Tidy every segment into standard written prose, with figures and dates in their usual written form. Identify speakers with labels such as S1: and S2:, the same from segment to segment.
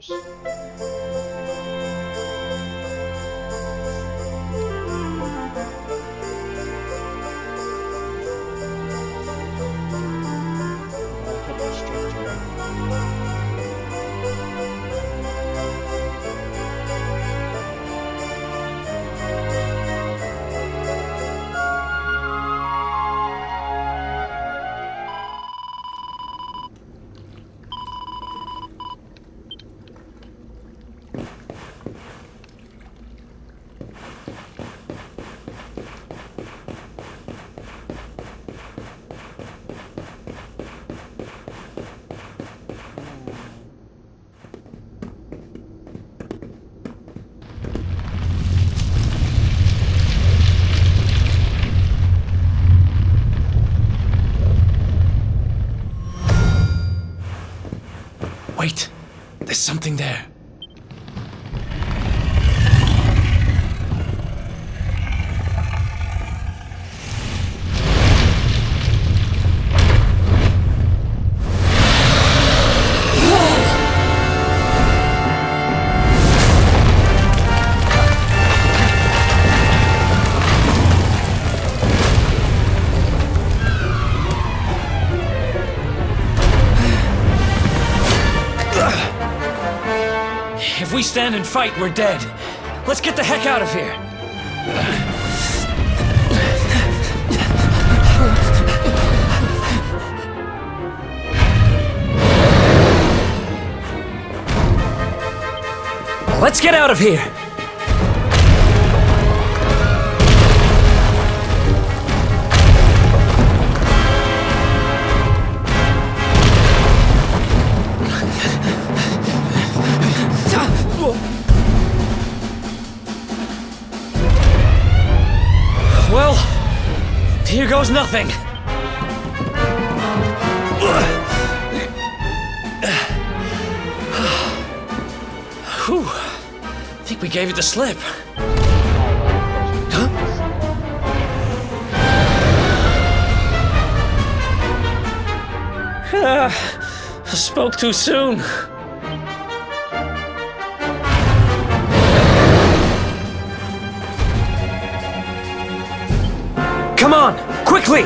S1: course. Could be straight to it.
S2: Wait, there's something there. If we stand and fight, we're dead. Let's get the heck out of here. Let's get out of here. Well, here goes nothing. Whew. I think we gave it the slip. Huh? I spoke too soon. Come on, quickly!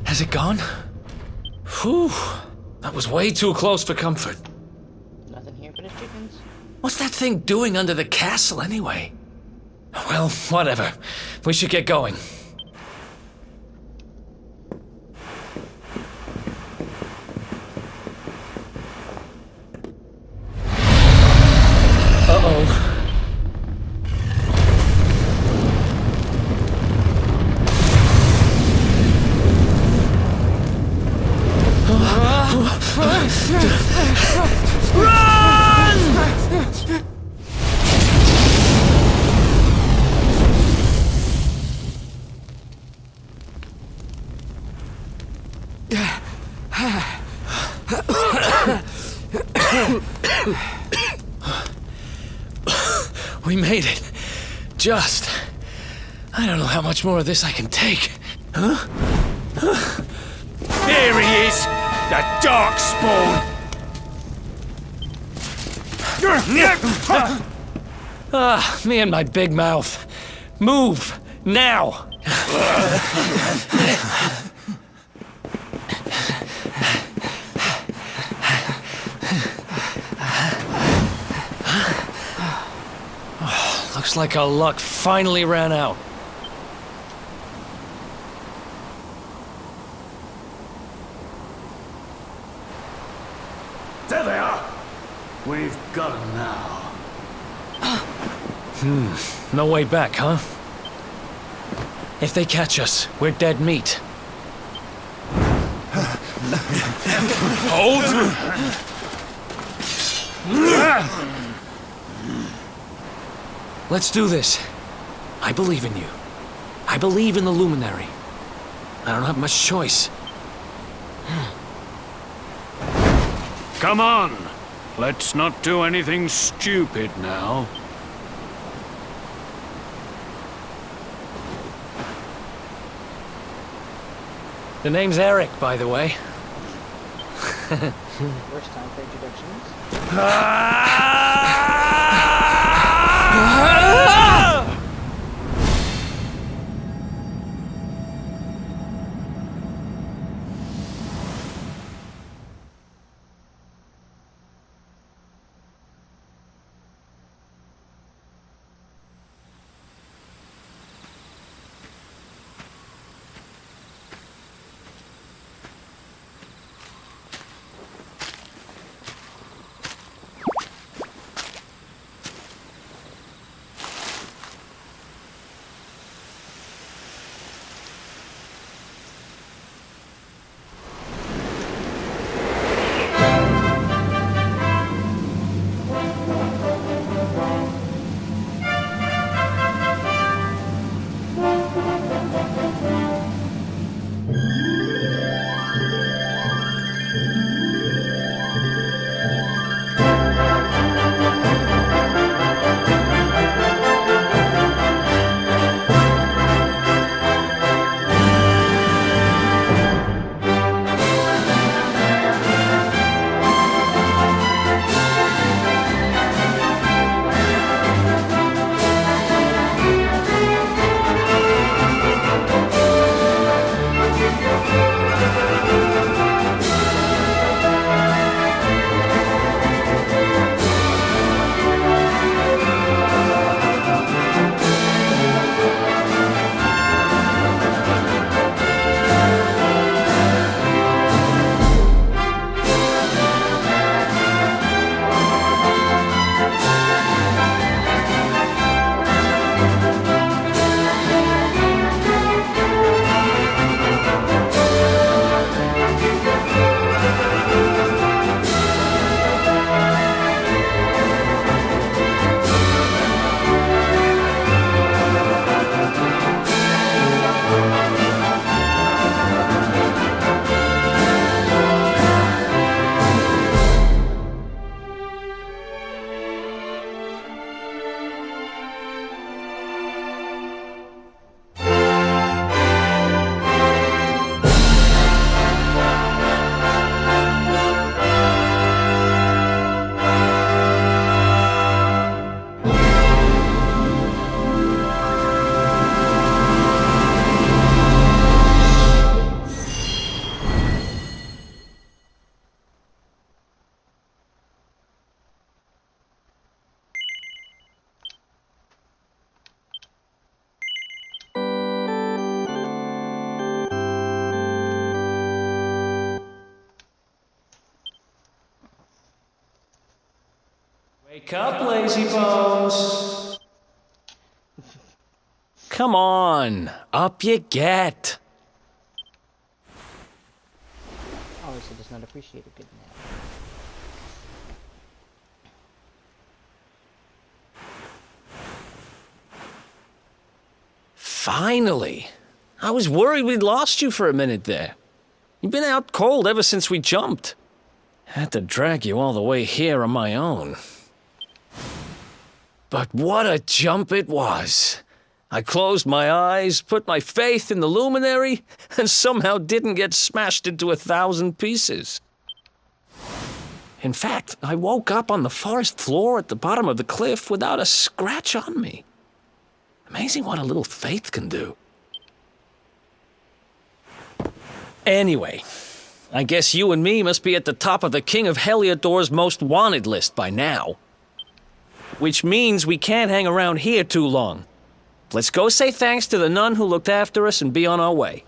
S2: Has it gone? Whew. That was way too close for comfort.
S1: Nothing here but his chickens.
S2: What's that thing doing under the castle anyway? Well, whatever. We should get going. Uh-oh. We made it. Just. I don't know how much more of this I can take. Huh?
S3: Here he is! The Darkspawn!
S2: Ah, me and my big mouth. Move, now! Looks like our luck finally ran out.
S3: We've got him now.
S2: No way back, huh? If they catch us, we're dead meat.
S3: Hold!
S2: Let's do this. I believe in you. I believe in the Luminary. I don't have much choice.
S3: Come on! Let's not do anything stupid now.
S2: The name's Eric, by the way.
S1: Worst time for introductions.
S2: Wake up, lazy bones. Come on, up you get.
S1: Obviously does not appreciate a good nap.
S2: Finally. I was worried we'd lost you for a minute there. You've been out cold ever since we jumped. Had to drag you all the way here on my own. But what a jump it was. I closed my eyes, put my faith in the Luminary, and somehow didn't get smashed into 1,000 pieces. In fact, I woke up on the forest floor at the bottom of the cliff without a scratch on me. Amazing what a little faith can do. Anyway, I guess you and me must be at the top of the King of Heliodor's most wanted list by now. Which means we can't hang around here too long. Let's go say thanks to the nun who looked after us and be on our way.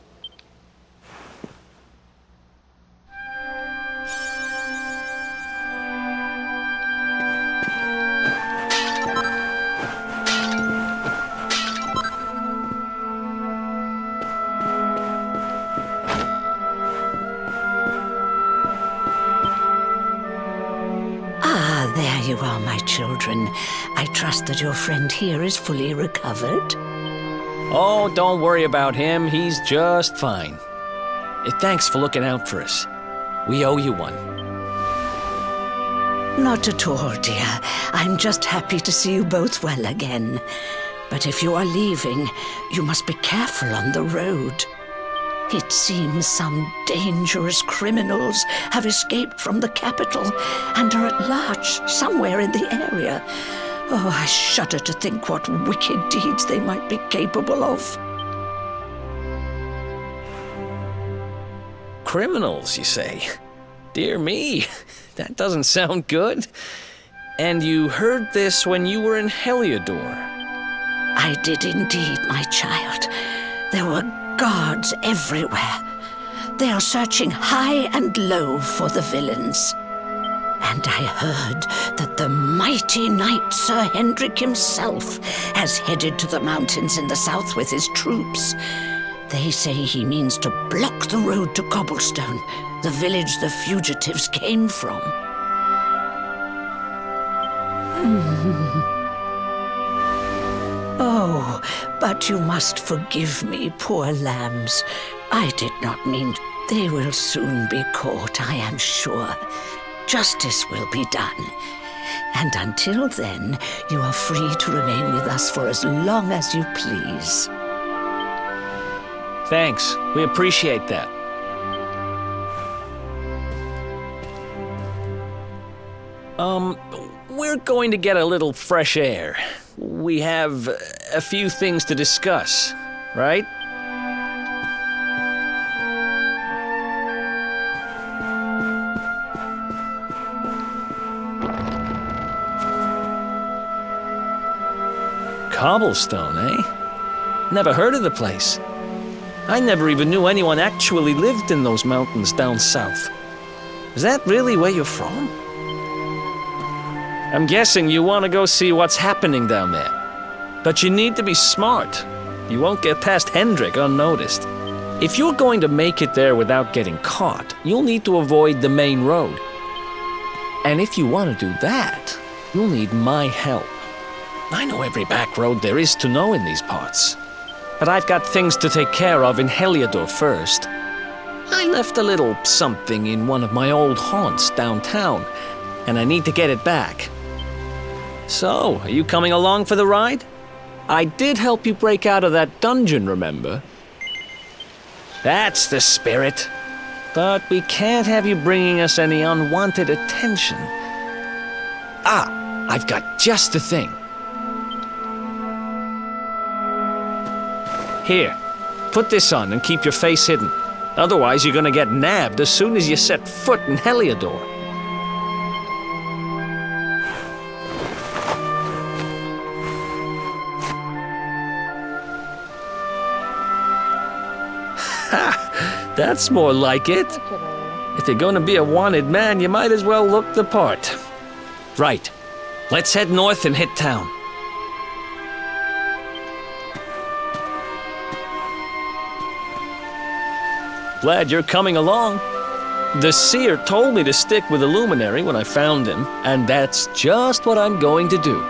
S4: you are, my children. I trust that your friend here is fully recovered.
S2: Oh, don't worry about him. He's just fine. Thanks for looking out for us. We owe you one.
S4: Not at all, dear. I'm just happy to see you both well again. But if you are leaving, you must be careful on the road. It seems some dangerous criminals have escaped from the capital and are at large somewhere in the area. Oh, I shudder to think what wicked deeds they might be capable of.
S2: Criminals, you say? Dear me, that doesn't sound good. And you heard this when you were in Heliodor?
S4: I did indeed, my child. There were guards everywhere. They are searching high and low for the villains. And I heard that the mighty knight Sir Hendrik himself has headed to the mountains in the south with his troops. They say he means to block the road to Cobblestone, the village the fugitives came from. Oh, but you must forgive me, poor lambs. I did not mean. They will soon be caught, I am sure. Justice will be done. And until then, you are free to remain with us for as long as you please.
S2: Thanks. We appreciate that. We're going to get a little fresh air. We have a few things to discuss, right? Cobblestone, eh? Never heard of the place. I never even knew anyone actually lived in those mountains down south. Is that really where you're from? I'm guessing you want to go see what's happening down there. But you need to be smart. You won't get past Hendrik unnoticed. If you're going to make it there without getting caught, you'll need to avoid the main road. And if you want to do that, you'll need my help. I know every back road there is to know in these parts. But I've got things to take care of in Heliodor first. I left a little something in one of my old haunts downtown, and I need to get it back. So, are you coming along for the ride? I did help you break out of that dungeon, remember? That's the spirit. But we can't have you bringing us any unwanted attention. Ah, I've got just the thing. Here, put this on and keep your face hidden. Otherwise, you're gonna get nabbed as soon as you set foot in Heliodor. Ha! That's more like it. If you're gonna be a wanted man, you might as well look the part. Right. Let's head north and hit town. Glad you're coming along. The seer told me to stick with the luminary when I found him, and that's just what I'm going to do.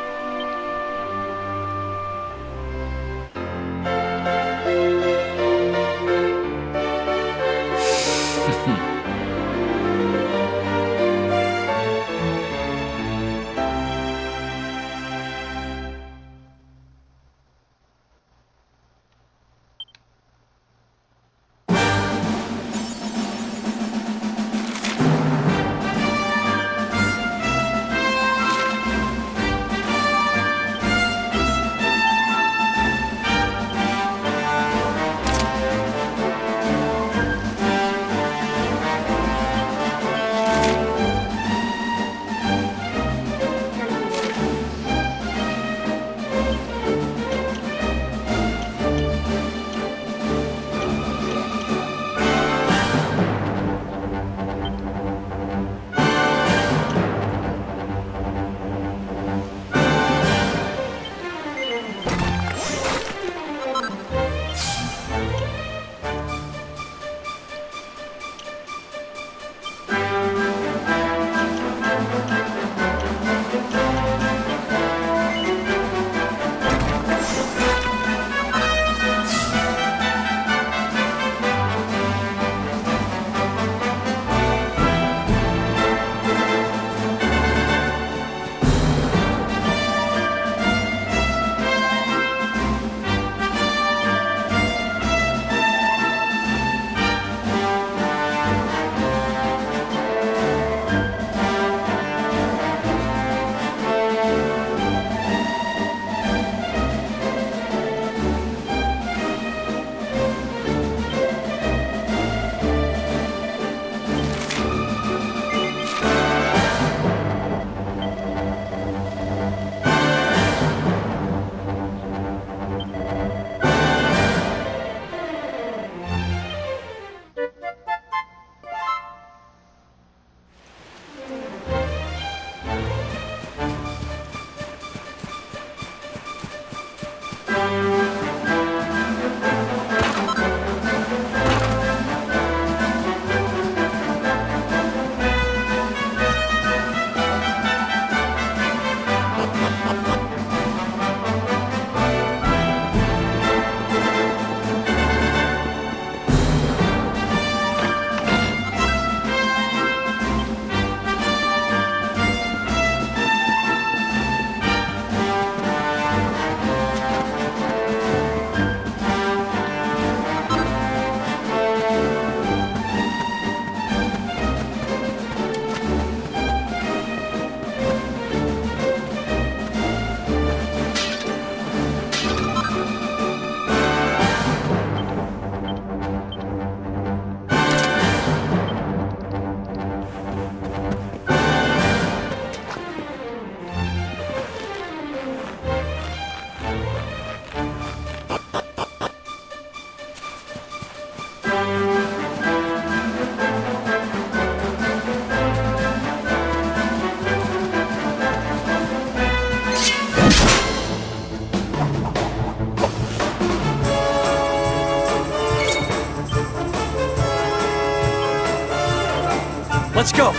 S2: Let's go!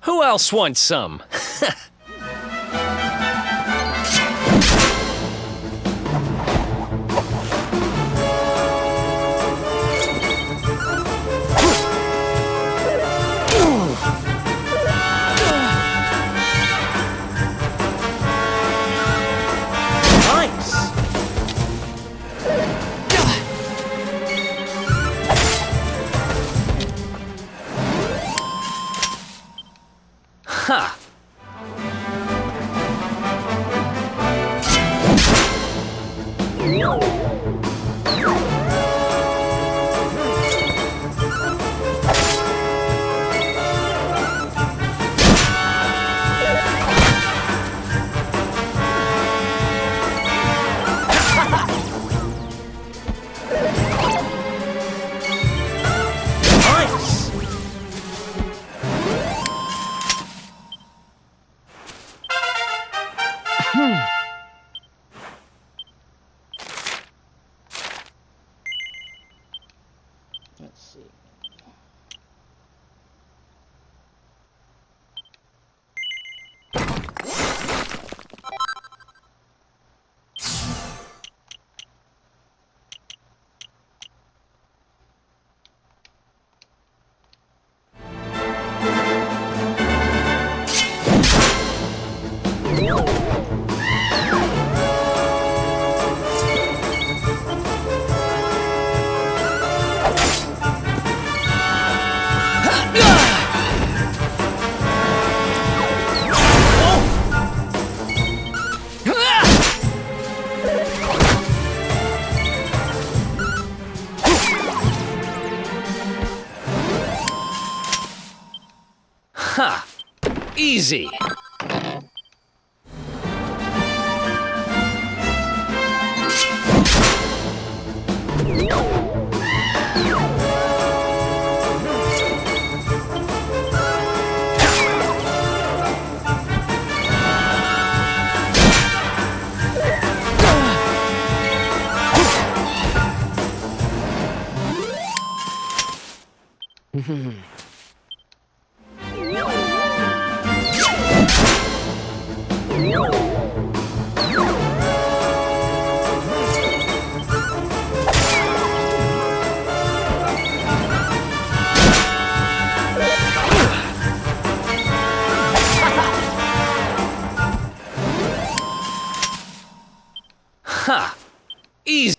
S2: Who else wants some? Ha!
S1: Let's see.
S2: Ha! Easy! Ha! Easy!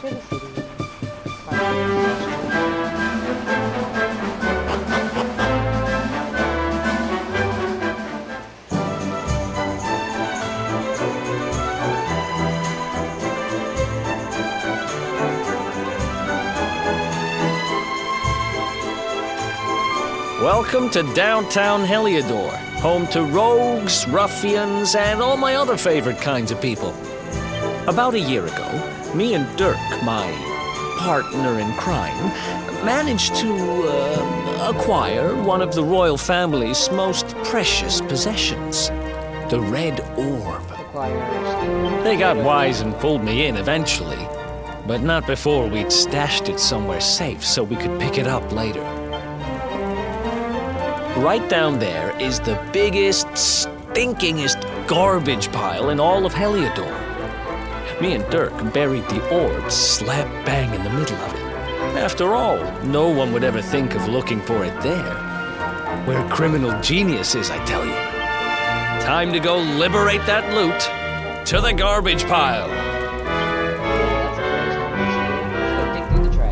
S1: To the city.
S2: Welcome to downtown Heliodor, home to rogues, ruffians, and all my other favorite kinds of people. About a year ago, me and Dirk, my partner in crime, managed to acquire one of the royal family's most precious possessions, the Red Orb.
S1: Requires.
S2: They got wise and pulled me in eventually, but not before we'd stashed it somewhere safe so we could pick it up later. Right down there is the biggest, stinkingest garbage pile in all of Heliodor. Me and Dirk buried the orb slap bang in the middle of it. After all, no one would ever think of looking for it there. We're criminal geniuses, I tell you. Time to go liberate that loot to the garbage pile.
S1: Let's go dig through the trash.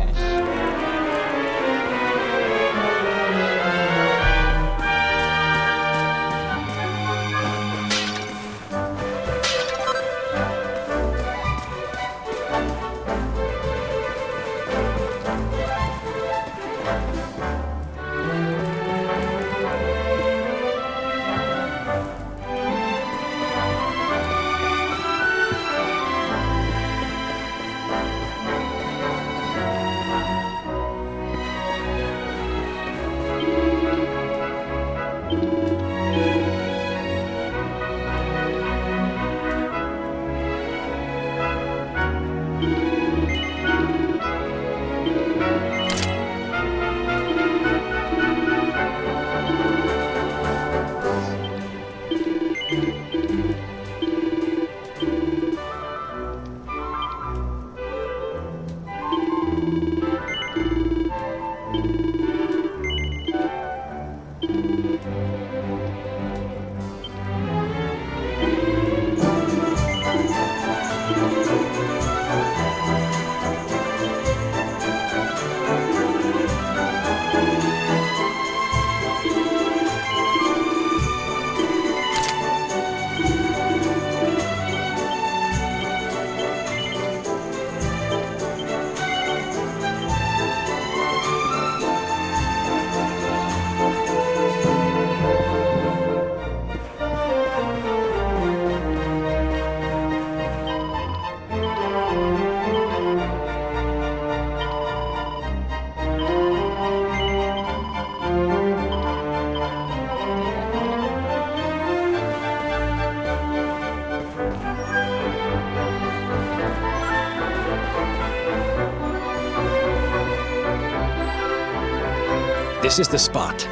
S2: This is the spot.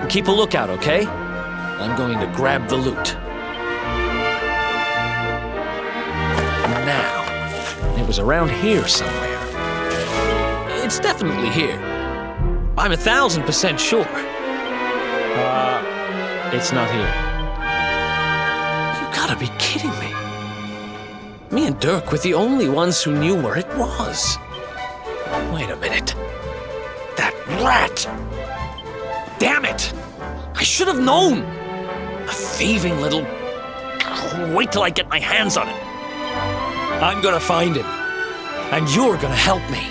S2: Keep a lookout, okay? I'm going to grab the loot. Now, it was around here somewhere. It's definitely here. I'm 1,000% sure. It's not here. You gotta be kidding me. Me and Dirk were the only ones who knew where it was. Wait a minute. That rat! Damn it! I should have known! A thieving little... Wait till I get my hands on it. I'm gonna find him. And you're gonna help me.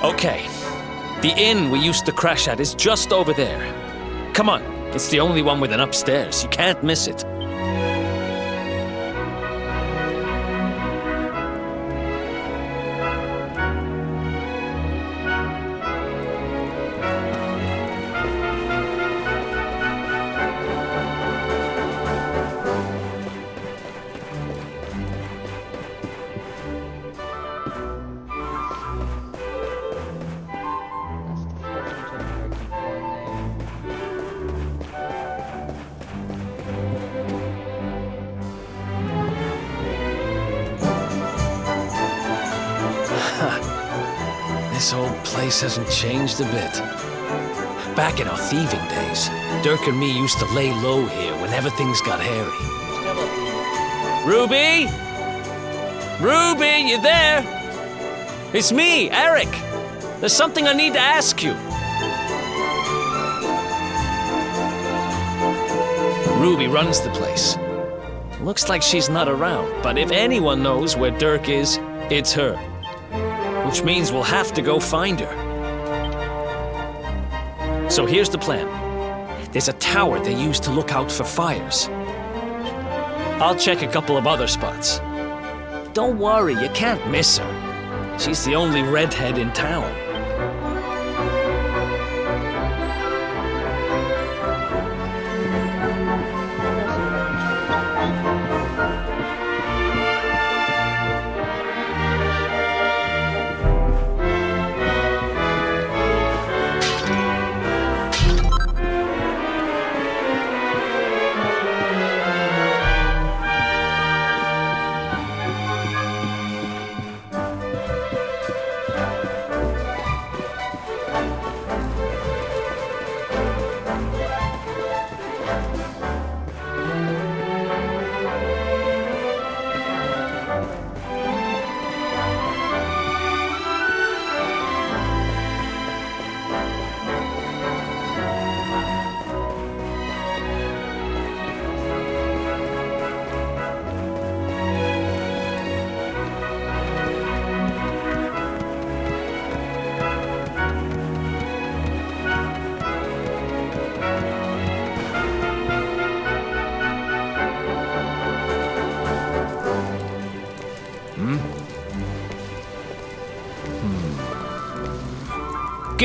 S2: Okay. The inn we used to crash at is just over there. Come on. It's the only one with an upstairs. You can't miss it. This old place hasn't changed a bit. Back in our thieving days, Dirk and me used to lay low here whenever things got hairy. Ruby? Ruby, you there? It's me, Eric. There's something I need to ask you. Ruby runs the place. Looks like she's not around, but if anyone knows where Dirk is, it's her. Which means we'll have to go find her. So here's the plan. There's a tower they use to look out for fires. I'll check a couple of other spots. Don't worry, you can't miss her. She's the only redhead in town.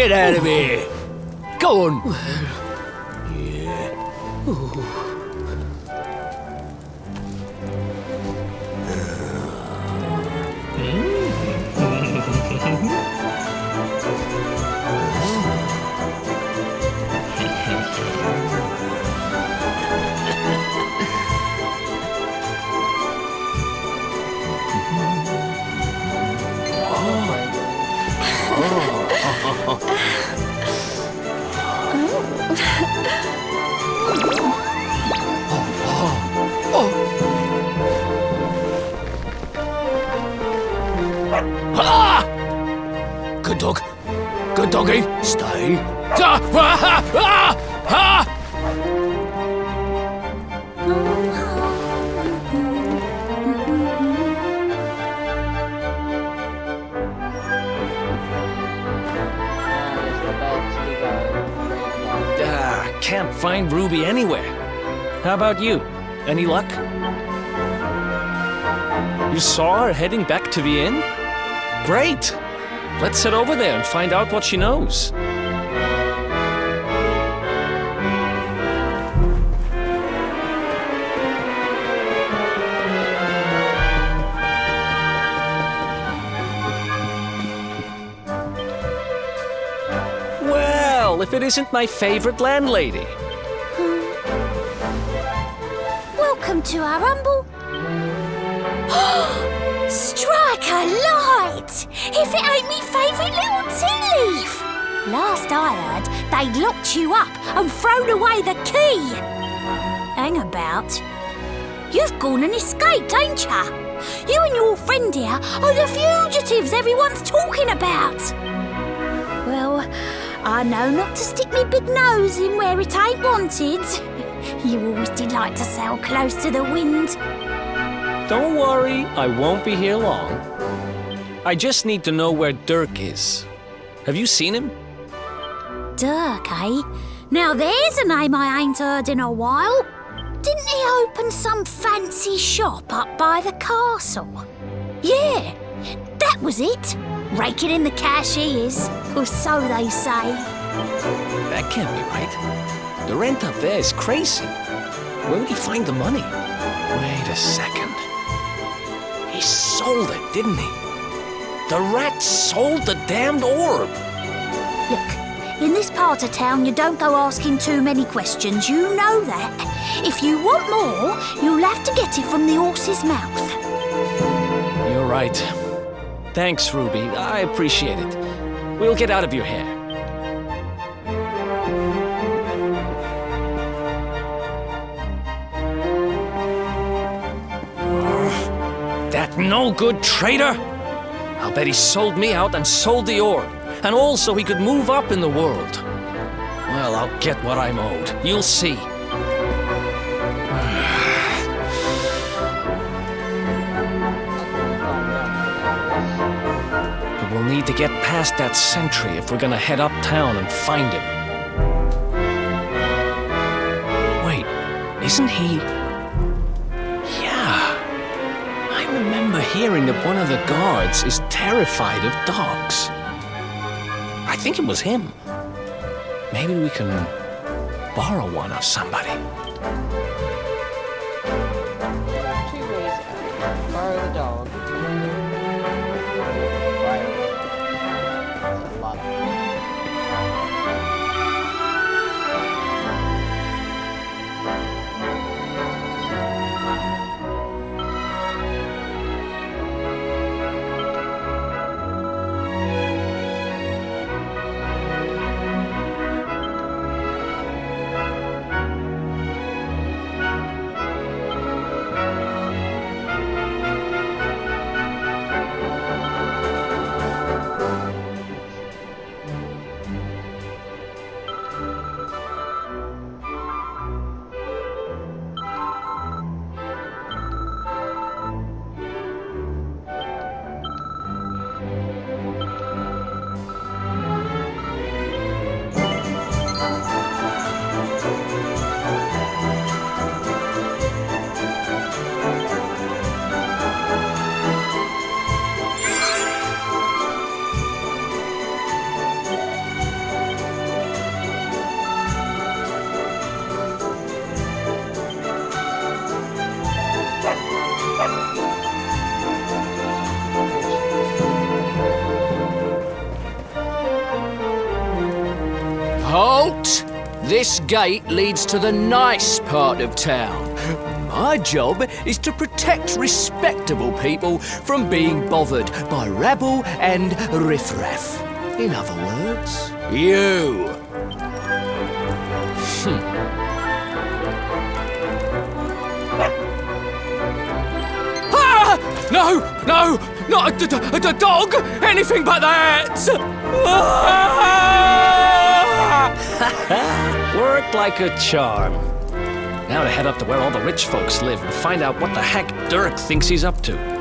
S2: Get out of here! Go on! Ah! Good dog. Good doggy. Stay. Ah! Ah! Ah! Ah! Can't find Ruby anywhere. How about you? Any luck? You saw her heading back to the inn? Great! Let's head over there and find out what she knows. Well, if it isn't my favorite landlady.
S5: Welcome to our humble... Strike a light! If it ain't me favourite little tea leaf! Last I heard, they'd locked you up and thrown away the key. Hang about. You've gone and escaped, ain't ya? You and your friend here are the fugitives everyone's talking about. Well, I know not to stick me big nose in where it ain't wanted. You always did like to sail close to the wind.
S2: Don't worry, I won't be here long. I just need to know where Dirk is. Have you seen him?
S5: Dirk, eh? Now there's a name I ain't heard in a while. Didn't he open some fancy shop up by the castle? Yeah, that was it. Raking in the cash he is, or so they say.
S2: That can't be right. The rent up there is crazy. Where would he find the money? Wait a second. He sold it, didn't he? The rat sold the damned orb.
S5: Look, in this part of town you don't go asking too many questions, you know that. If you want more, you'll have to get it from the horse's mouth.
S2: You're right. Thanks, Ruby. I appreciate it. We'll get out of your hair. That no-good traitor! I'll bet he sold me out and sold the orb. And also he could move up in the world. Well, I'll get what I'm owed. You'll see. But we'll need to get past that sentry if we're gonna head uptown and find him. Wait, isn't he... Yeah. I remember hearing that one of the guards is terrified of dogs. I think it was him. Maybe we can borrow one of somebody.
S1: There are 2 ways out. Borrow the dog. Right. That's a lot of money.
S6: Halt! This gate leads to the nice part of town. My job is to protect respectable people from being bothered by rabble and riffraff. In other words, you. Ah! No! No! Not a dog! Anything but that!
S2: Worked like a charm. Now to head up to where all the rich folks live and find out what the heck Dirk thinks he's up to.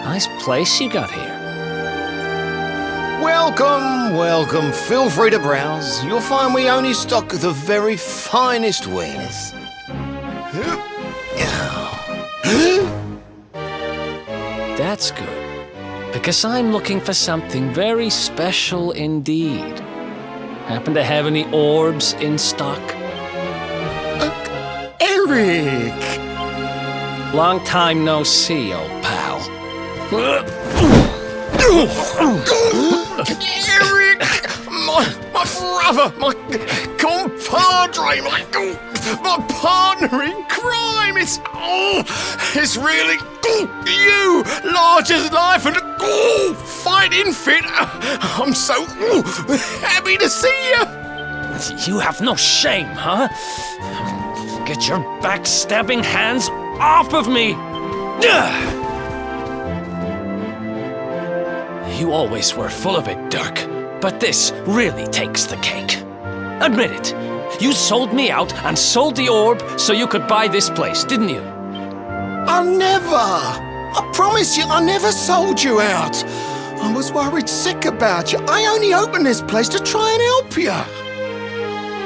S2: Nice place you got here.
S7: Welcome, welcome. Feel free to browse. You'll find we only stock the very finest wares.
S2: That's good, because I'm looking for something very special indeed. Happen to have any orbs in stock?
S7: Eric!
S2: Long time no see, old pal.
S7: Eric! My brother, my compadre, my partner in crime! It's really you, large as life and fighting fit. I'm so happy to see you.
S2: You have no shame, huh? Get your backstabbing hands off of me! You always were full of it, Dirk. But this really takes the cake. Admit it. You sold me out and sold the orb so you could buy this place, didn't you?
S7: I promise you, I never sold you out. I was worried sick about you. I only opened this place to try and help you.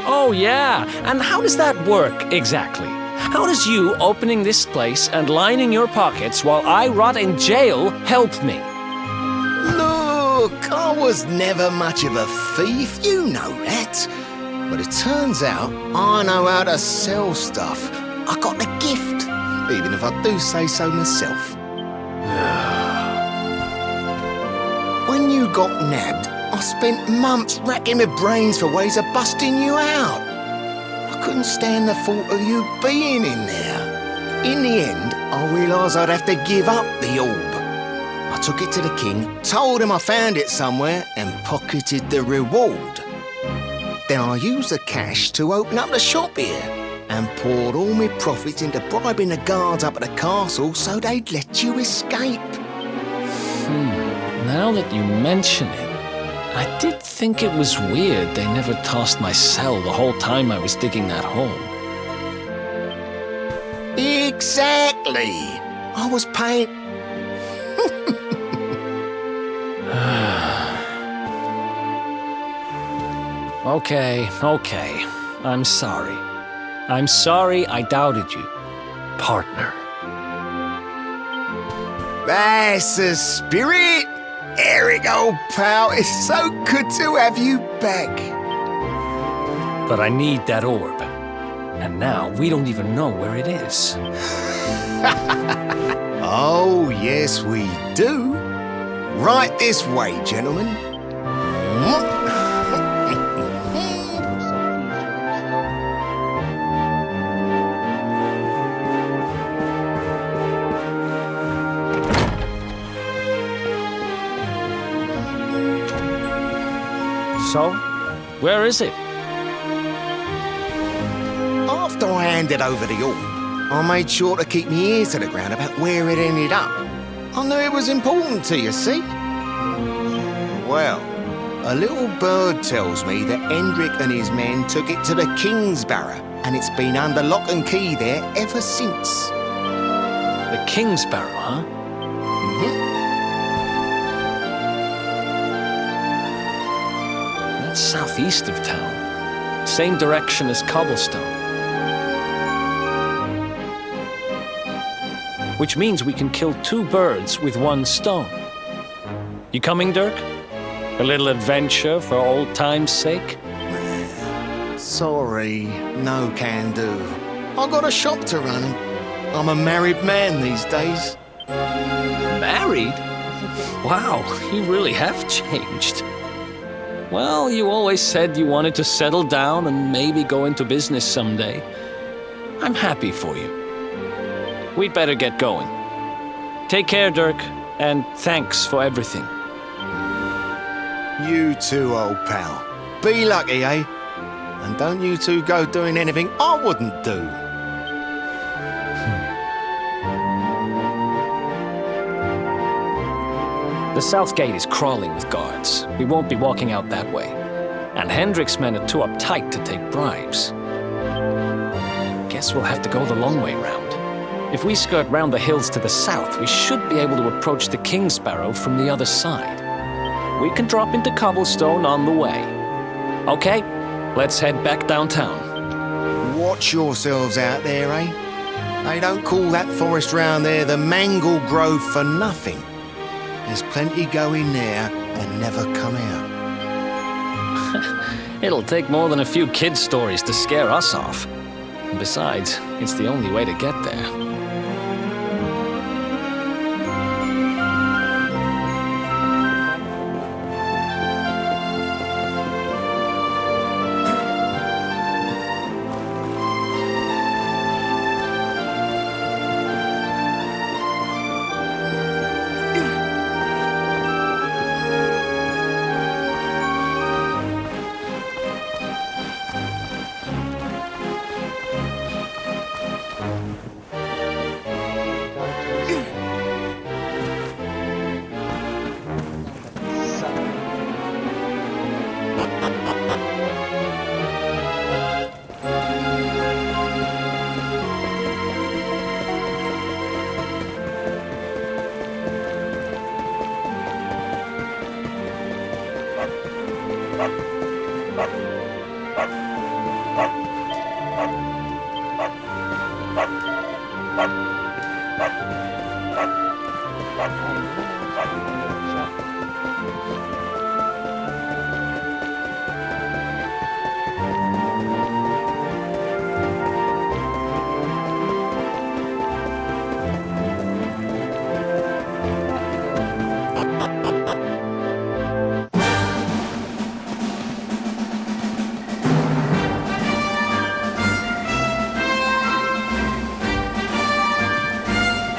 S2: Oh, yeah. And how does that work, exactly? How does you opening this place and lining your pockets while I rot in jail help me?
S7: Look, I was never much of a thief, you know that. But it turns out I know how to sell stuff. I got the gift, even if I do say so myself. When you got nabbed, I spent months racking my brains for ways of busting you out. I couldn't stand the thought of you being in there. In the end, I realised I'd have to give up the orb. I took it to the king, told him I found it somewhere, and pocketed the reward. Then I used the cash to open up the shop here, and poured all my profits into bribing the guards up at the castle so they'd let you escape.
S2: Now that you mention it, I did think it was weird they never tossed my cell the whole time I was digging that hole.
S7: Exactly. I was paying...
S2: Okay. I'm sorry. I'm sorry I doubted you, partner.
S7: That's the spirit. Eric, old pal, it's so good to have you back.
S2: But I need that orb. And now we don't even know where it is.
S7: Oh, yes, we do. Right this way, gentlemen.
S2: So, where is it?
S7: After I handed over the orb, I made sure to keep my ears to the ground about where it ended up. I knew it was important to you, see? Well, a little bird tells me that Hendrik and his men took it to the King's Barrow, and it's been under lock and key there ever since.
S2: The King's Barrow, huh? That's southeast of town. Same direction as Cobblestone. Which means we can kill 2 birds with 1 stone. You coming, Dirk? A little adventure for old time's sake?
S7: Sorry, no can do. I got a shop to run. I'm a married man these days.
S2: Married? Wow, you really have changed. Well, you always said you wanted to settle down and maybe go into business someday. I'm happy for you. We'd better get going. Take care, Dirk, and thanks for everything.
S7: You too, old pal. Be lucky, eh? And don't you two go doing anything I wouldn't do.
S2: The south gate is crawling with guards. We won't be walking out that way. And Hendrik's men are too uptight to take bribes. Guess we'll have to go the long way round. If we skirt round the hills to the south, we should be able to approach the King's Barrow from the other side. We can drop into Cobblestone on the way. Okay, let's head back downtown.
S7: Watch yourselves out there, eh? They don't call that forest round there the Mangle Grove for nothing. There's plenty go in there and never come out.
S2: It'll take more than a few kid stories to scare us off. And besides, it's the only way to get there.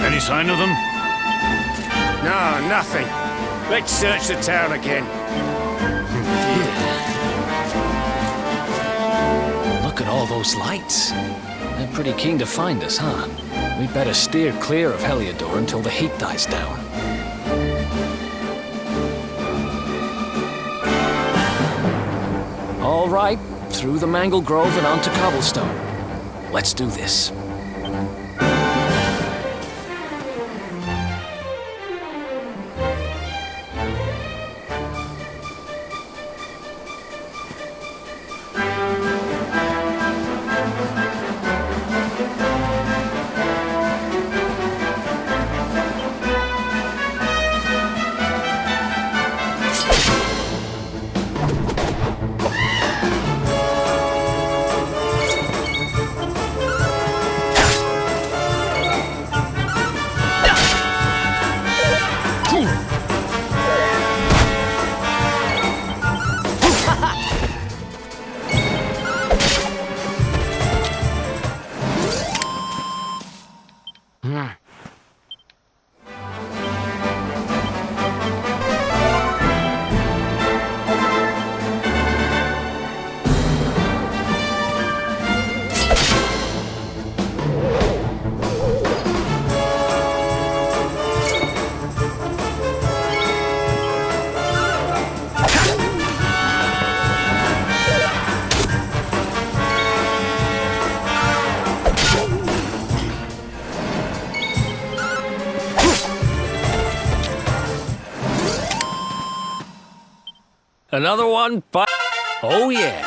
S3: Any sign of them?
S8: No, nothing. Let's search the town again.
S2: Look at all those lights. They're pretty keen to find us, huh? We'd better steer clear of Heliodor until the heat dies down. All right, through the Mangle Grove and onto Cobblestone. Let's do this. Another one, but oh yeah.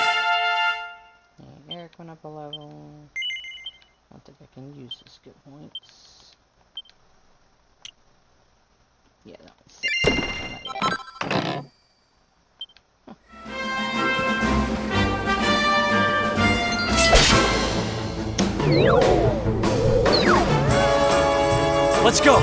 S1: Eric went up a level. I don't think I can use the skill points. Yeah, that was 6.
S2: Let's go.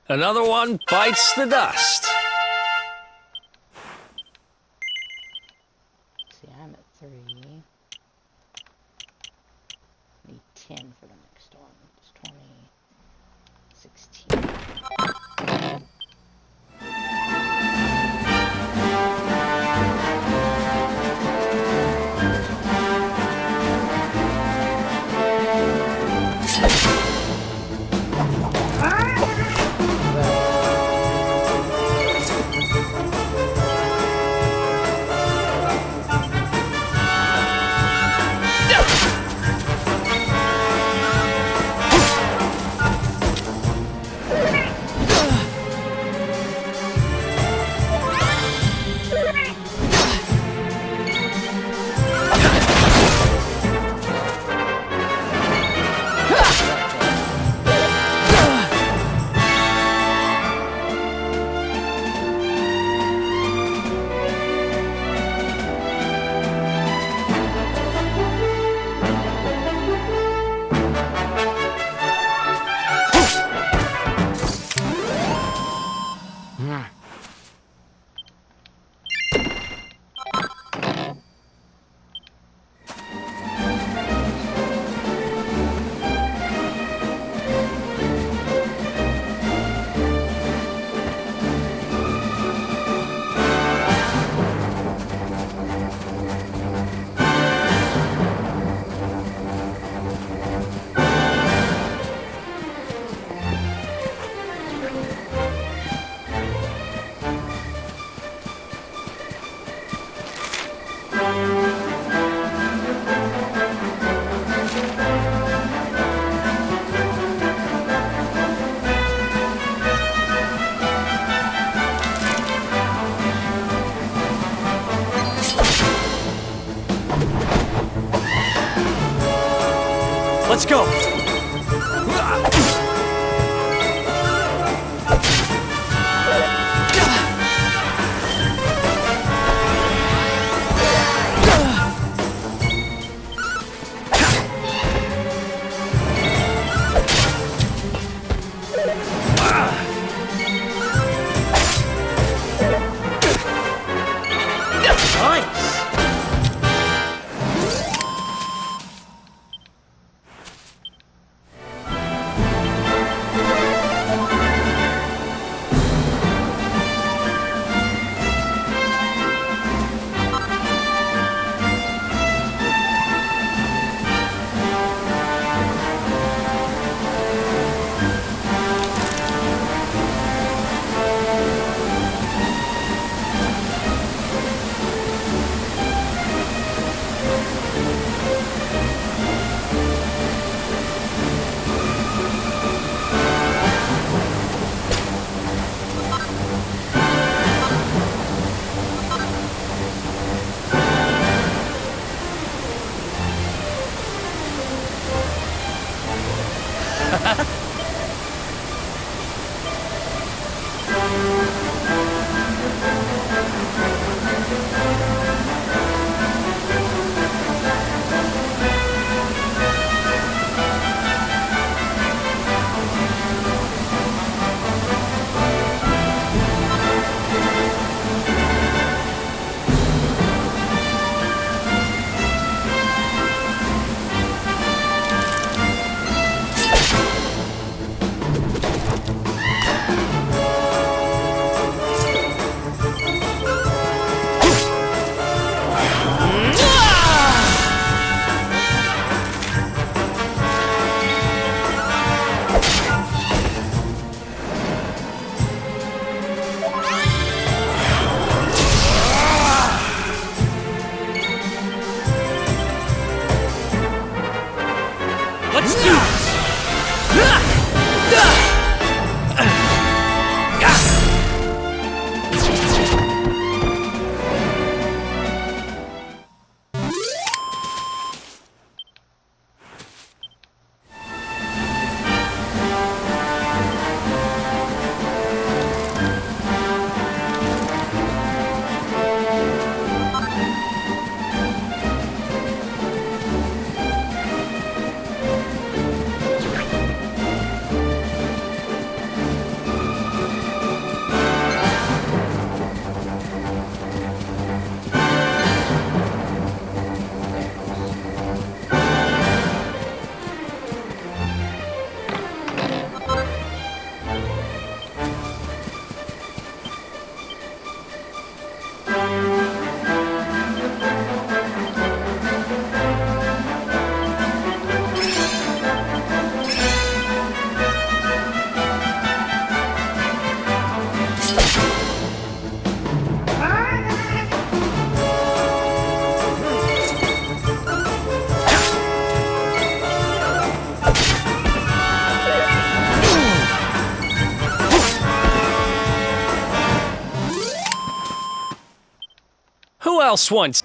S2: Another one bites the dust.
S1: See, I'm at 3. Need 10 for the next one. It's 20, 16.
S2: Let's go. Who else wants...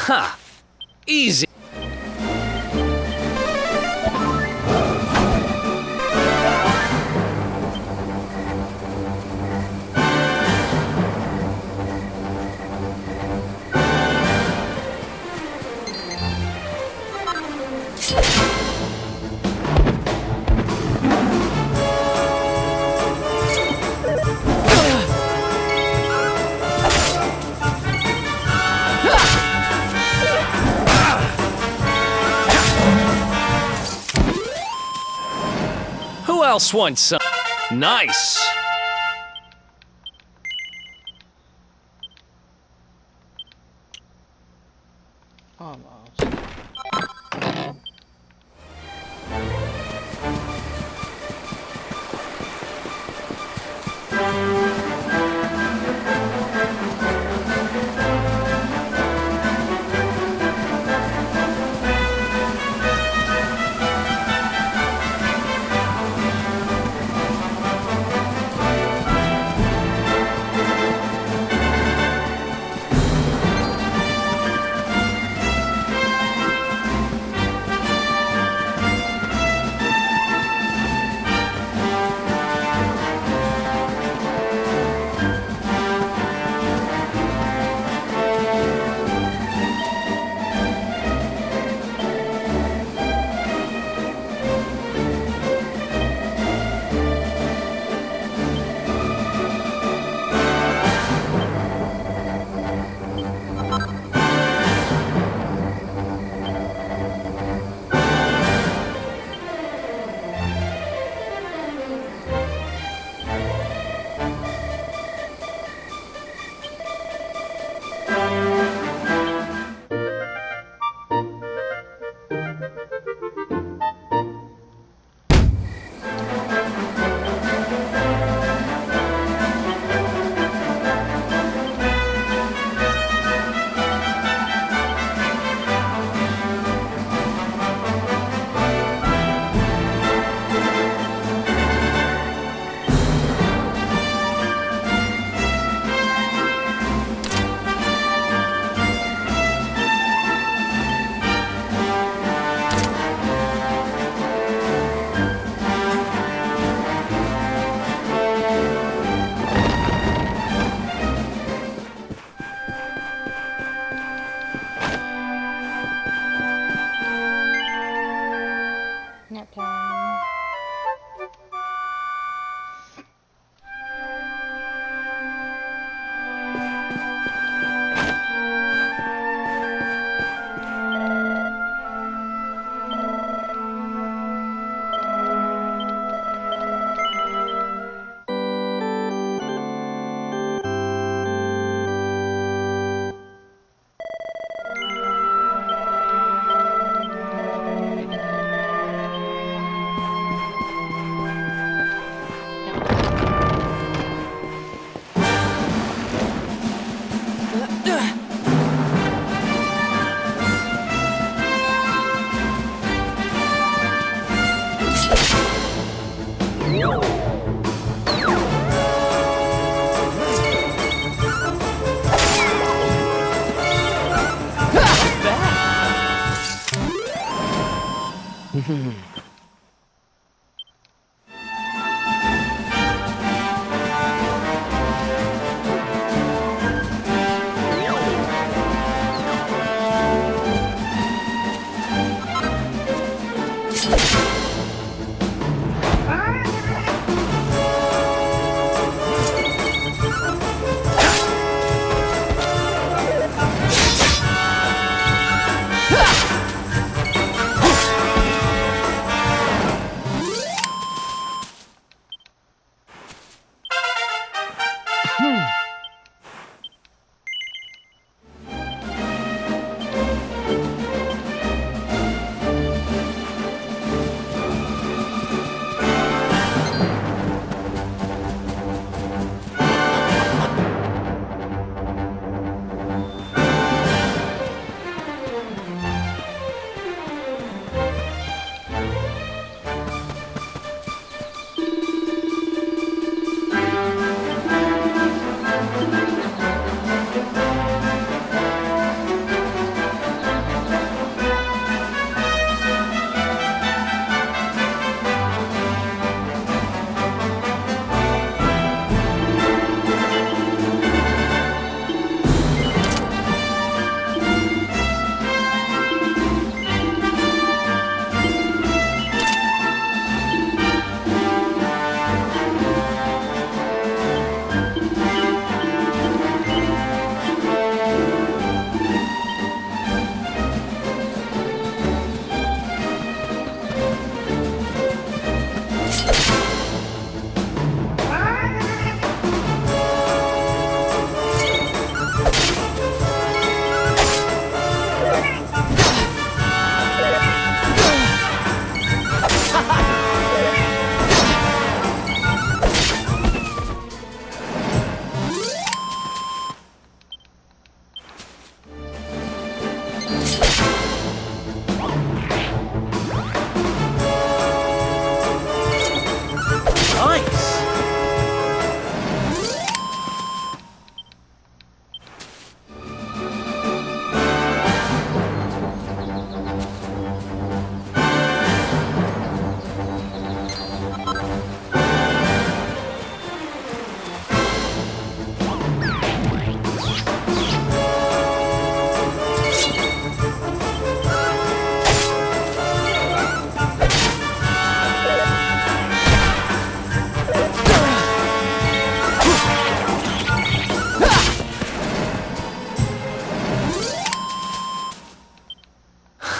S2: Ha! Easy. Who else wants some? Nice.
S1: Almost. Nap time.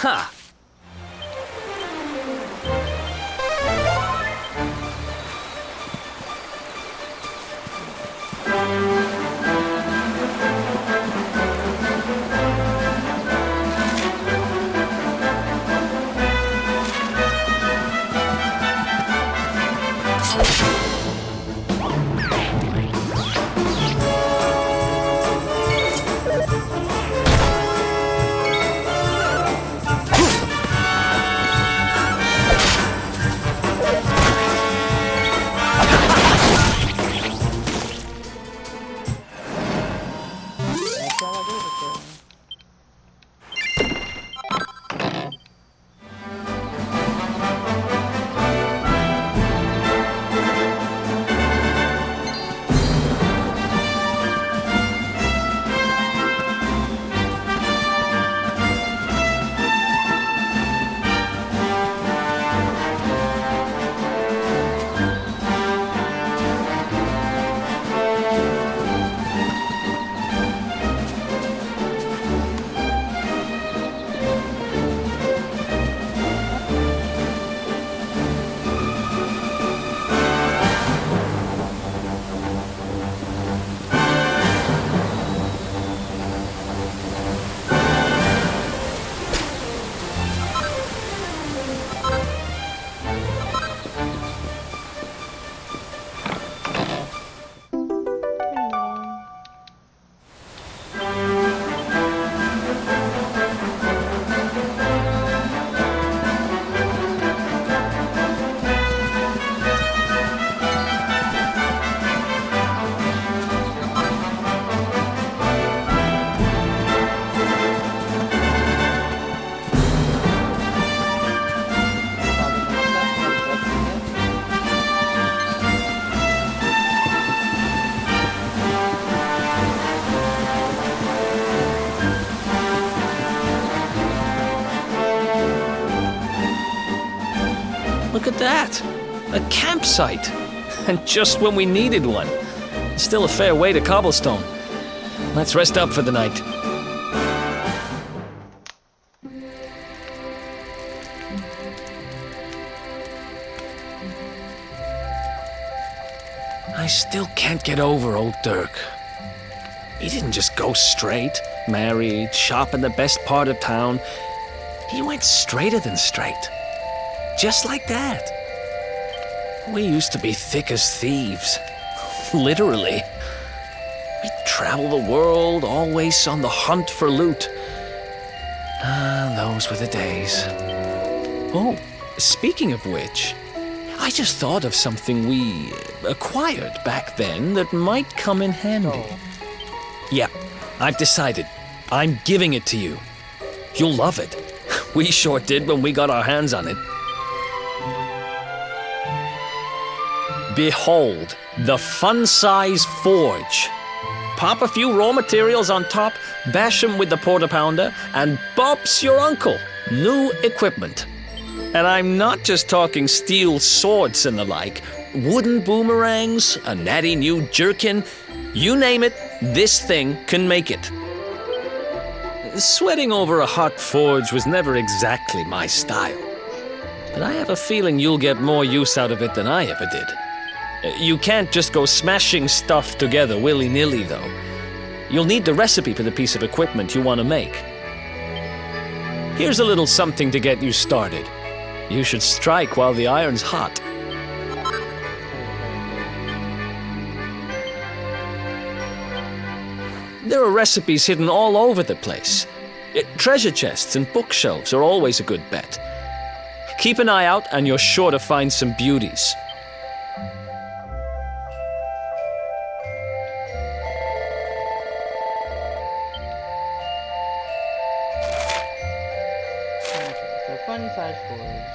S2: Ha!
S1: That's all I gave it to him.
S2: Look at that! A campsite! And just when we needed one. Still a fair way to Cobblestone. Let's rest up for the night. I still can't get over old Dirk. He didn't just go straight, married, shop in the best part of town. He went straighter than straight. Just like that. We used to be thick as thieves. Literally. We'd travel the world, always on the hunt for loot. Ah, those were the days. Oh, speaking of which, I just thought of something we acquired back then that might come in handy. Yeah, I've decided. I'm giving it to you. You'll love it. We sure did when we got our hands on it. Behold, the fun-size forge. Pop a few raw materials on top, bash 'em with the porta-pounder, and bop's your uncle. New equipment. And I'm not just talking steel swords and the like. Wooden boomerangs, a natty new jerkin. You name it, this thing can make it. Sweating over a hot forge was never exactly my style. But I have a feeling you'll get more use out of it than I ever did. You can't just go smashing stuff together willy-nilly, though. You'll need the recipe for the piece of equipment you want to make. Here's a little something to get you started. You should strike while the iron's hot. There are recipes hidden all over the place. Treasure chests and bookshelves are always a good bet. Keep an eye out and you're sure to find some beauties.
S1: So fun-size forge.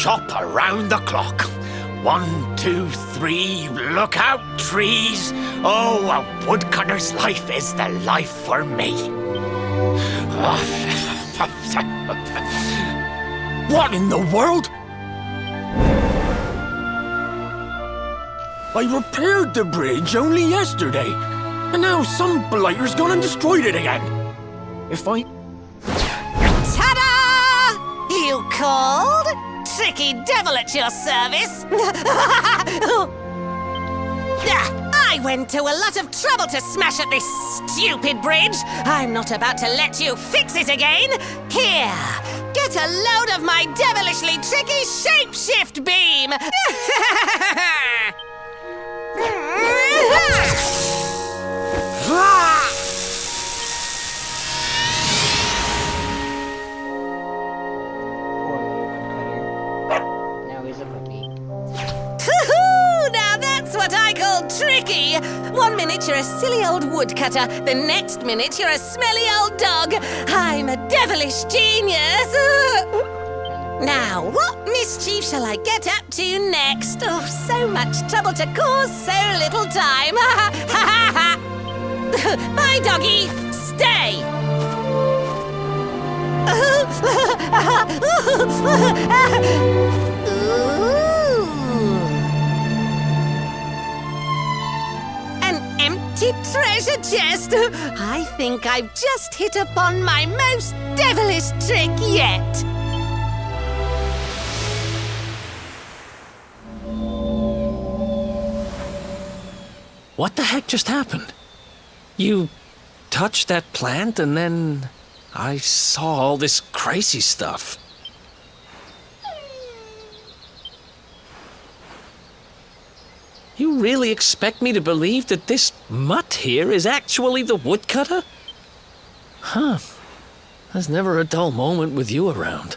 S7: chop around the clock. 1, 2, 3, look out, trees. Oh, a woodcutter's life is the life for me. What in the world? I repaired the bridge only yesterday, and now some blighter's gone and destroyed it again. If I...
S9: Ta-da! You called? Tricky devil at your service. I went to a lot of trouble to smash at this stupid bridge. I'm not about to let you fix it again. Here, get a load of my devilishly tricky shapeshift beam.
S1: Now he's a puppy.
S9: Now that's what I call tricky. 1 minute you're a silly old woodcutter, the next minute you're a smelly old dog. I'm a devilish genius. Now, what mischief shall I get up to next? Oh, so much trouble to cause so little time. Bye, doggy. Stay. An empty treasure chest. I think I've just hit upon my most devilish trick yet.
S2: What the heck just happened? You touched that plant and then I saw all this crazy stuff. You really expect me to believe that this mutt here is actually the woodcutter? Huh. There's never a dull moment with you around.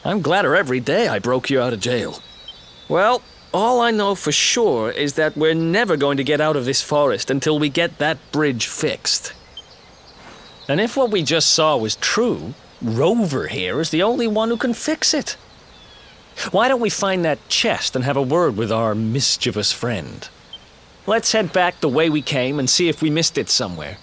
S2: I'm gladder every day I broke you out of jail. Well, all I know for sure is that we're never going to get out of this forest until we get that bridge fixed. And if what we just saw was true, Rover here is the only one who can fix it. Why don't we find that chest and have a word with our mischievous friend? Let's head back the way we came and see if we missed it somewhere.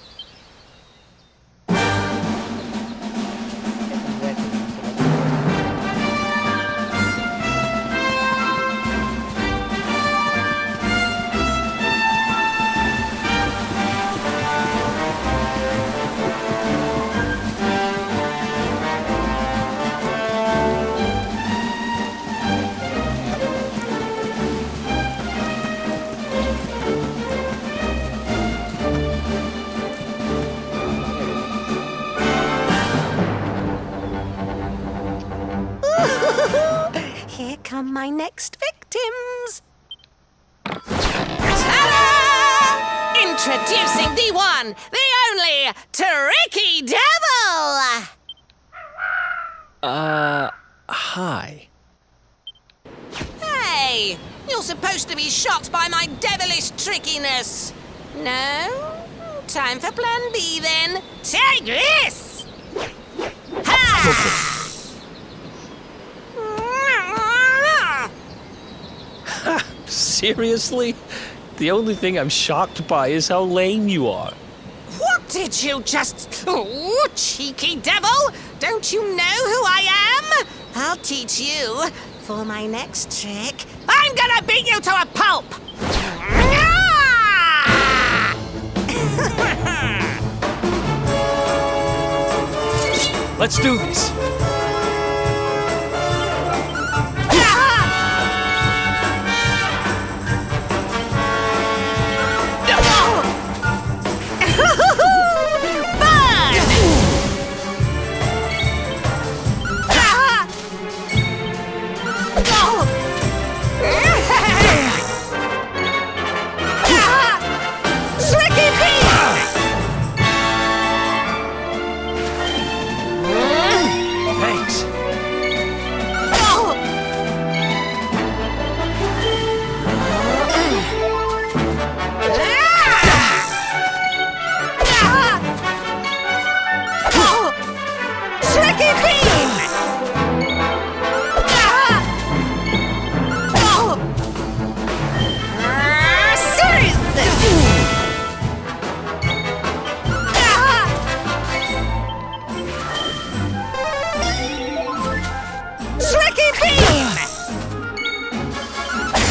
S9: Here come my next victims. Ta-da! Introducing the one, the only, Tricky Devil!
S2: Hi.
S9: Hey, you're supposed to be shocked by my devilish trickiness. No? Time for plan B then. Take this! Ha!
S2: Seriously? The only thing I'm shocked by is how lame you are.
S9: What did you just... Oh, cheeky devil! Don't you know who I am? I'll teach you. For my next trick, I'm gonna beat you to a pulp!
S2: Let's do this.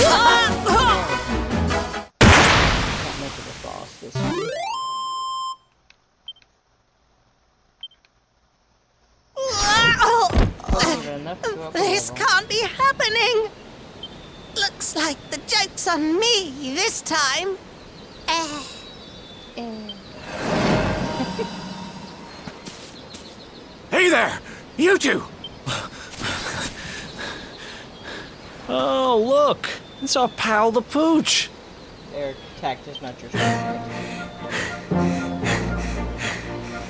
S1: Not much of a boss this one. Enough to go up a
S9: This
S1: level.
S9: can't be happening. Looks like the joke's on me this time.
S8: Hey there! You two!
S2: Oh, look! It's our pal the Pooch!
S1: Their tact is not your strength.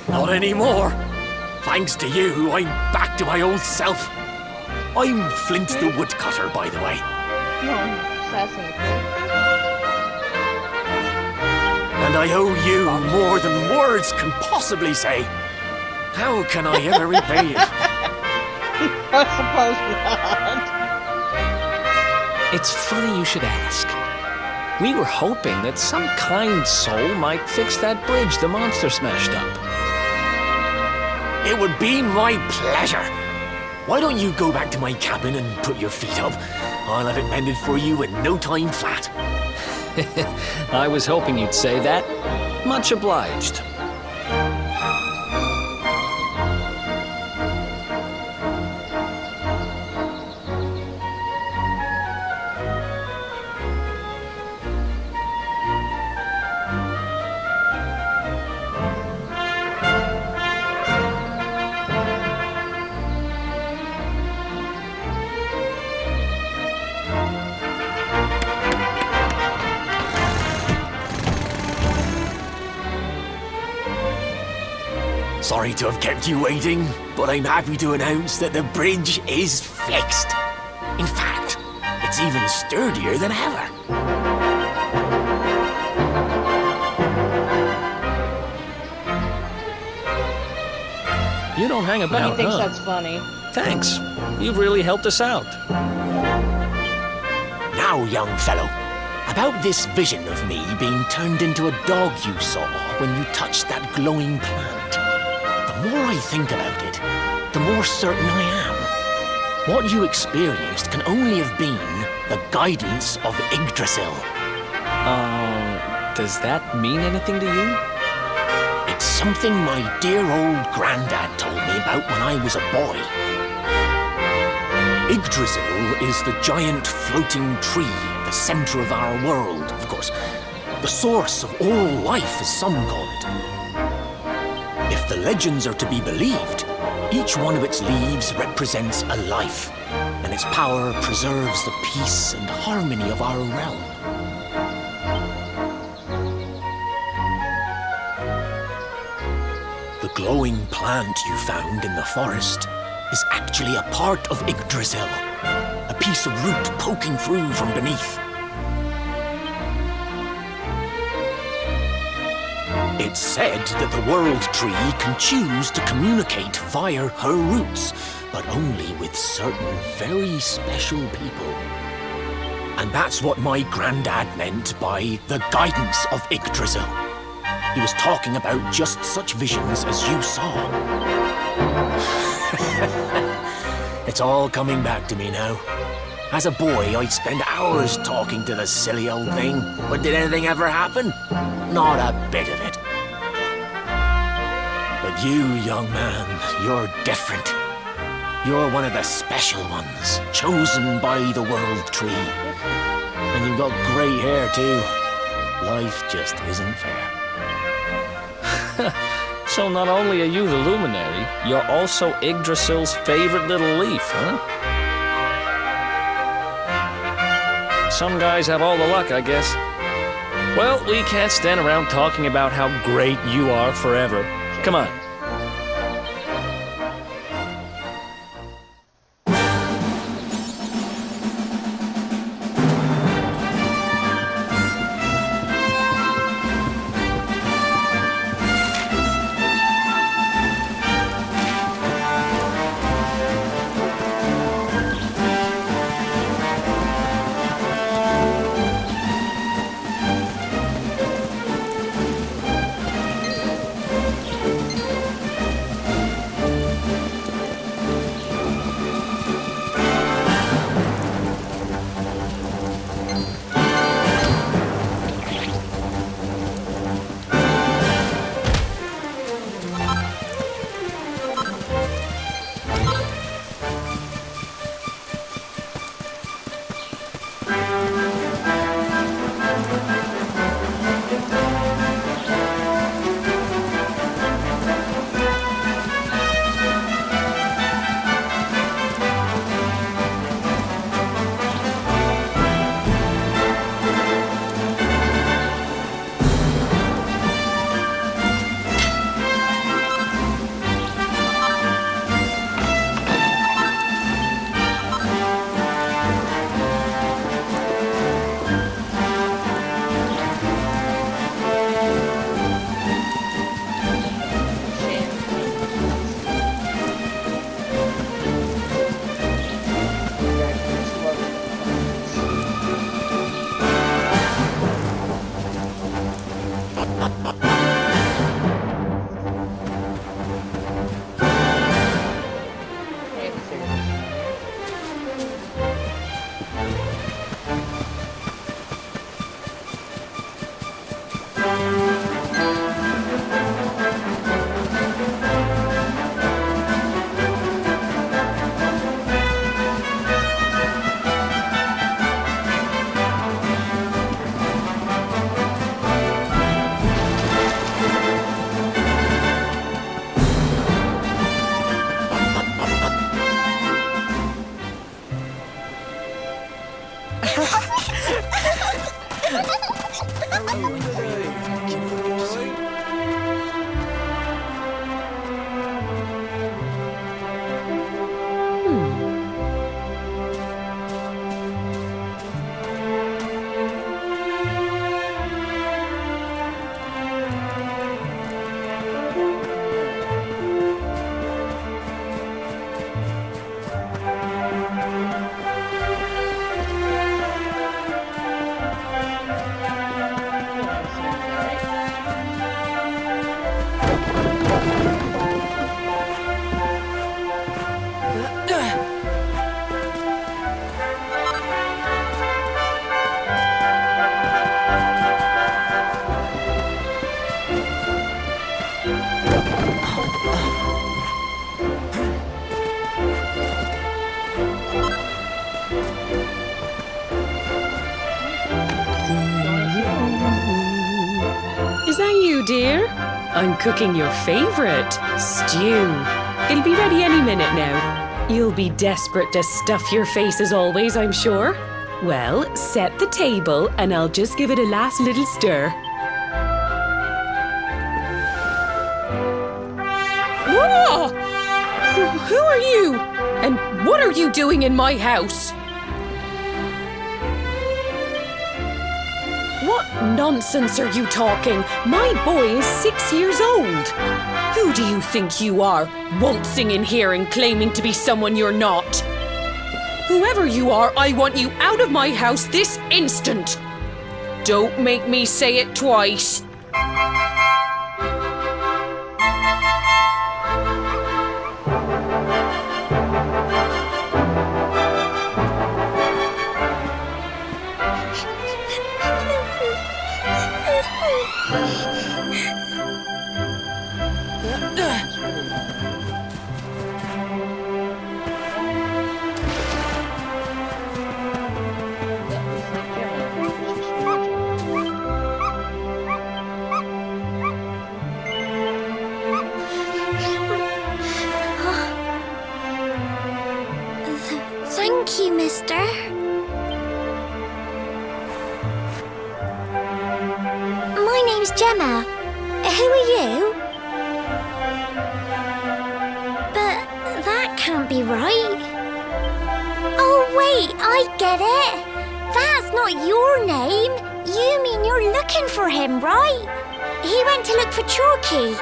S8: Not anymore. Thanks to you, I'm back to my old self. I'm Flint the Woodcutter, by the way.
S1: No, assassin.
S8: And I owe you more than words can possibly say. How can I ever repay you?
S1: I suppose not.
S2: It's funny you should ask. We were hoping that some kind soul might fix that bridge the monster smashed up.
S8: It would be my pleasure. Why don't you go back to my cabin and put your feet up? I'll have it mended for you in no time flat.
S2: I was hoping you'd say that. Much obliged.
S8: Sorry to have kept you waiting, but I'm happy to announce that the bridge is fixed. In fact, it's even sturdier than ever.
S2: You don't hang
S1: He
S2: about,
S1: thinks
S2: huh?
S1: that's funny.
S2: Thanks. You've really helped us out.
S8: Now, young fellow, about this vision of me being turned into a dog you saw when you touched that glowing plant. The more I think about it, the more certain I am. What you experienced can only have been the guidance of Yggdrasil.
S2: Does that mean anything to you?
S8: It's something my dear old granddad told me about when I was a boy. Yggdrasil is the giant floating tree at the center of our world, of course. The source of all life, as some call it. If the legends are to be believed, each one of its leaves represents a life, and its power preserves the peace and harmony of our realm. The glowing plant you found in the forest is actually a part of Yggdrasil, a piece of root poking through from beneath. It's said that the World Tree can choose to communicate via her roots, but only with certain very special people. And that's what my granddad meant by the guidance of Yggdrasil. He was talking about just such visions as you saw. It's all coming back to me now. As a boy, I'd spend hours talking to the silly old thing. But did anything ever happen? Not a bit of it. But you, young man, you're different. You're one of the special ones, chosen by the World Tree. And you've got great hair, too. Life just isn't fair.
S2: So not only are you the luminary, you're also Yggdrasil's favorite little leaf, huh? Some guys have all the luck, I guess. Well, we can't stand around talking about how great you are forever. Come on.
S10: Is that you, dear? I'm cooking your favourite, stew. It'll be ready any minute now. You'll be desperate to stuff your face as always, I'm sure. Well, set the table and I'll just give it a last little stir. Whoa! Who are you? And what are you doing in my house? What nonsense are you talking? My boy is 6 years old. Who do you think you are, waltzing in here and claiming to be someone you're not? Whoever you are, I want you out of my house this instant. Don't make me say it twice.
S5: Thank you, mister. My name's Gemma. Who are you? But that can't be right. Oh, wait, I get it. That's not your name. You mean you're looking for him, right? He went to look for Chalky.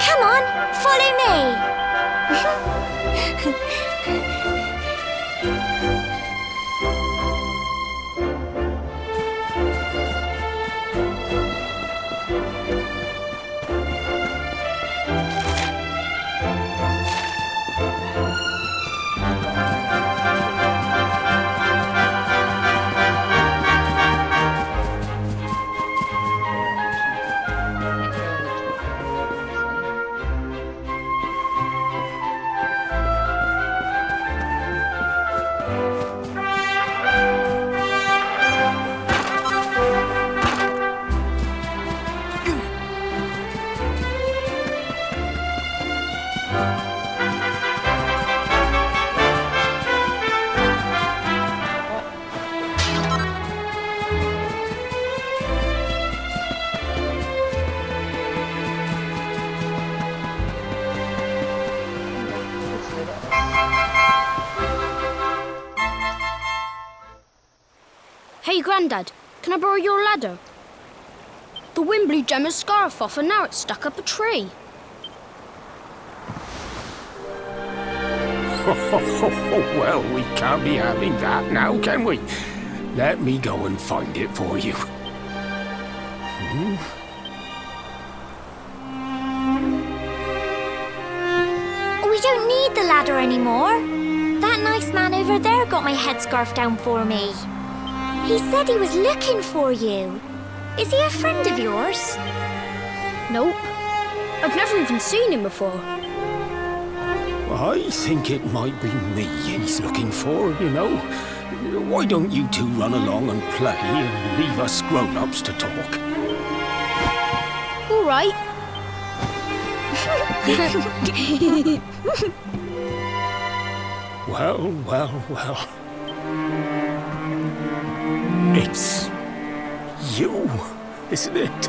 S5: Come on, follow me.
S11: Hey, Grandad, can I borrow your ladder? The wind blew Gemma's scarf off and now it's stuck up a tree.
S8: Well, we can't be having that now, can we? Let me go and find it for you.
S5: We don't need the ladder anymore. That nice man over over there got my headscarf down for me. He said he was looking for you. Is he a friend of yours?
S11: Nope. I've never even seen him before.
S8: I think it might be me he's looking for, you know. Why don't you two run along and play and leave us grown-ups to talk?
S11: All right.
S8: Well. It's you, isn't it?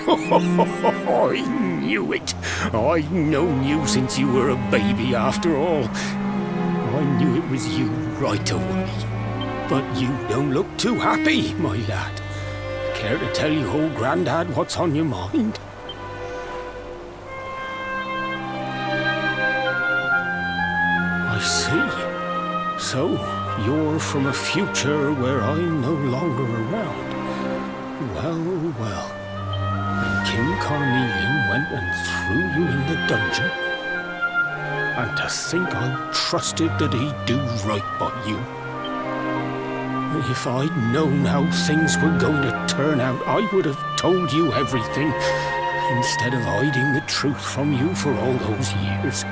S8: I knew it. I've known you since you were a baby after all. I knew it was you right away. But you don't look too happy, my lad. Care to tell your old Grandad what's on your mind? I see. So, you're from a future where I'm no longer around. Well. When King Carnelian went and threw you in the dungeon. And to think I trusted that he'd do right by you. If I'd known how things were going to turn out, I would have told you everything, instead of hiding the truth from you for all those years.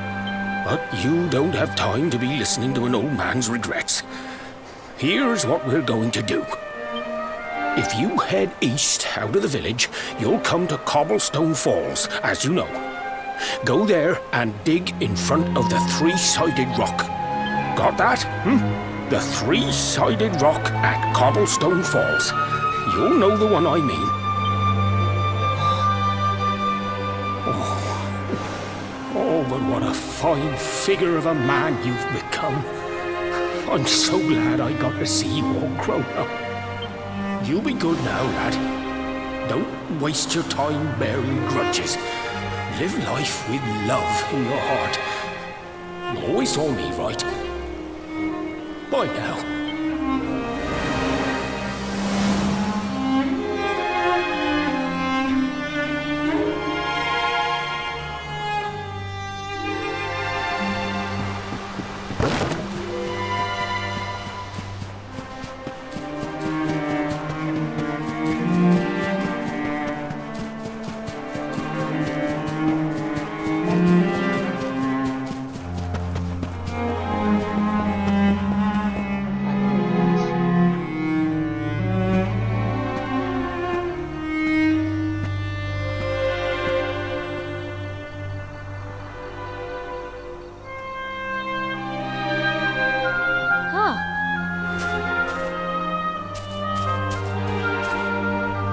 S8: But you don't have time to be listening to an old man's regrets. Here's what we're going to do. If you head east out of the village, you'll come to Cobblestone Falls, as you know. Go there and dig in front of the three-sided rock. Got that? The three-sided rock at Cobblestone Falls. You'll know the one I mean. Oh, but what a fine figure of a man you've become. I'm so glad I got to see you all grown up. You be good now, lad. Don't waste your time bearing grudges. Live life with love in your heart. Always saw me right. Bye now.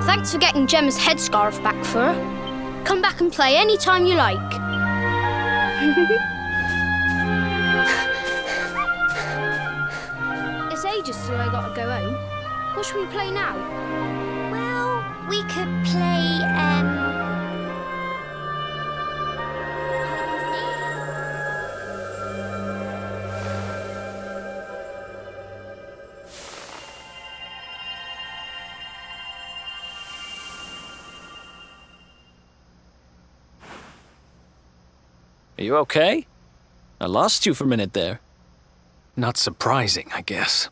S11: Thanks for getting Gemma's headscarf back for her. Come back and play any time you like. It's ages till I gotta go home. What should we play now?
S5: Well, we could play,
S2: Are you okay? I lost you for a minute there. Not surprising, I guess.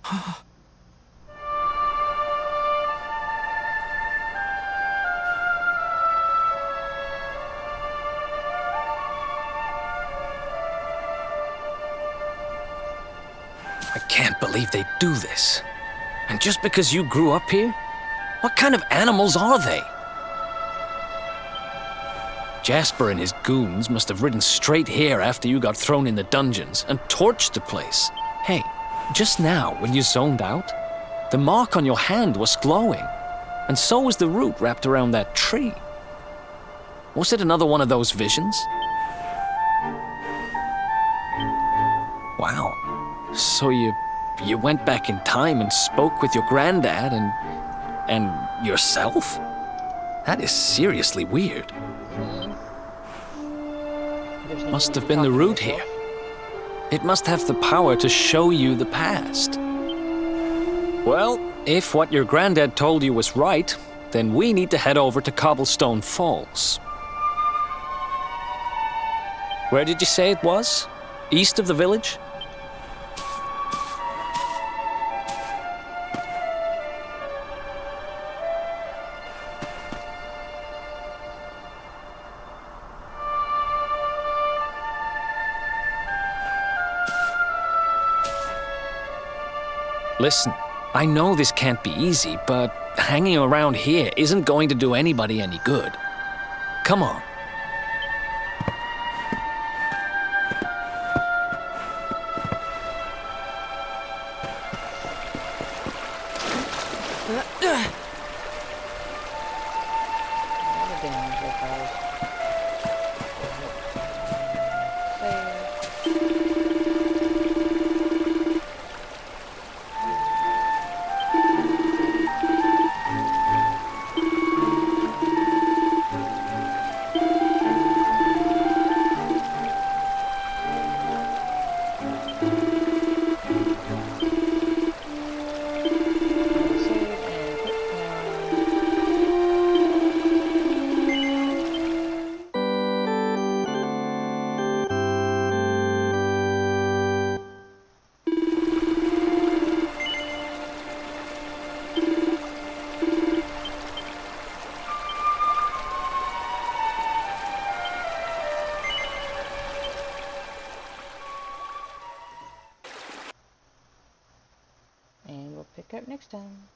S2: I can't believe they do this. And just because you grew up here? What kind of animals are they? Jasper and his goons must have ridden straight here after you got thrown in the dungeons and torched the place. Hey, just now, when you zoned out, the mark on your hand was glowing, and so was the root wrapped around that tree. Was it another one of those visions? Wow. So you went back in time and spoke with your granddad and yourself? That is seriously weird. Must have been the root here. It must have the power to show you the past. Well, if what your granddad told you was right, then we need to head over to Cobblestone Falls. Where did you say it was? East of the village? Listen, I know this can't be easy, but hanging around here isn't going to do anybody any good. Come on.
S1: And we'll pick up next time.